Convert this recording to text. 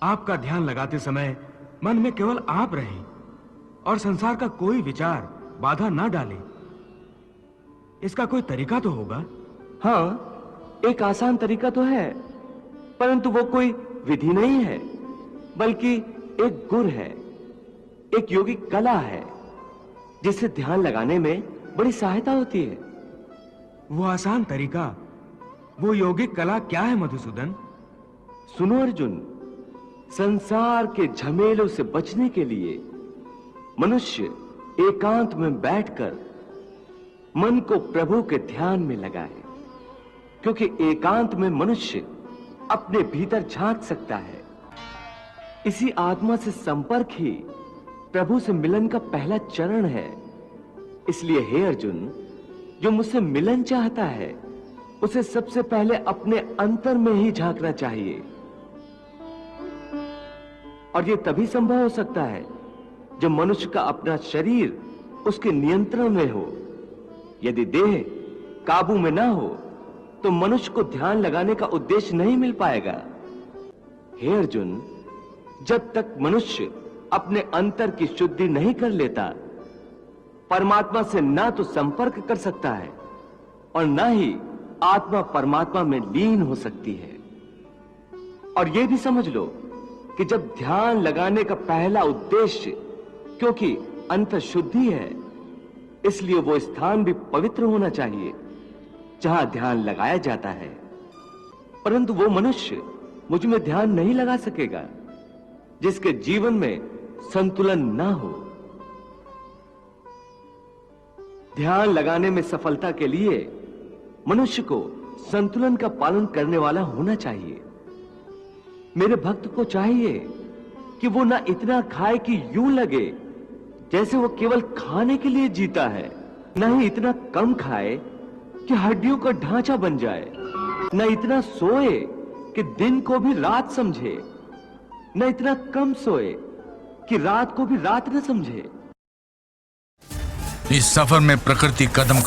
आपका ध्यान लगाते समय मन में केवल आप रहें और संसार का कोई विचार बाधा ना डाले। इसका कोई तरीका तो होगा? हाँ, एक आसान तरीका तो है, परंतु वो कोई विधि नहीं है, बल्कि एक गुर है, एक योगिक कला है, जिससे ध्यान लगाने में बड़ी सहायता होती है। वो आसान तरीका, वो योगिक कला क्या है मधुसूदन? सुनो अर्जुन, संसार के झमेलों से बचने के लिए मनुष्य एकांत में बैठकर मन को प्रभु के ध्यान में लगाए, क्योंकि एकांत में मनुष्य अपने भीतर झांक सकता है। इसी आत्मा से संपर्क ही प्रभु से मिलन का पहला चरण है। इसलिए हे अर्जुन, जो मुझसे मिलन चाहता है उसे सबसे पहले अपने अंतर में ही झांकना चाहिए, और यह तभी संभव हो सकता है जब मनुष्य का अपना शरीर उसके नियंत्रण में हो। यदि देह काबू में ना हो तो मनुष्य को ध्यान लगाने का उद्देश्य नहीं मिल पाएगा। हे अर्जुन, जब तक मनुष्य अपने अंतर की शुद्धि नहीं कर लेता, परमात्मा से ना तो संपर्क कर सकता है और ना ही आत्मा परमात्मा में लीन हो सकती है। और यह भी समझ लो कि जब ध्यान लगाने का पहला उद्देश्य, क्योंकि अंत शुद्धि है, इसलिए वो स्थान भी पवित्र होना चाहिए जहां ध्यान लगाया जाता है। परंतु वो मनुष्य मुझ में ध्यान नहीं लगा सकेगा जिसके जीवन में संतुलन ना हो। ध्यान लगाने में सफलता के लिए मनुष्य को संतुलन का पालन करने वाला होना चाहिए। मेरे भक्त को चाहिए कि वो ना इतना खाए कि यूं लगे जैसे वो केवल खाने के लिए जीता है, ना ही इतना कम खाए कि हड्डियों का ढांचा बन जाए, न इतना सोए कि दिन को भी रात समझे, न इतना कम सोए कि रात को भी रात न समझे। इस सफर में प्रकृति कदम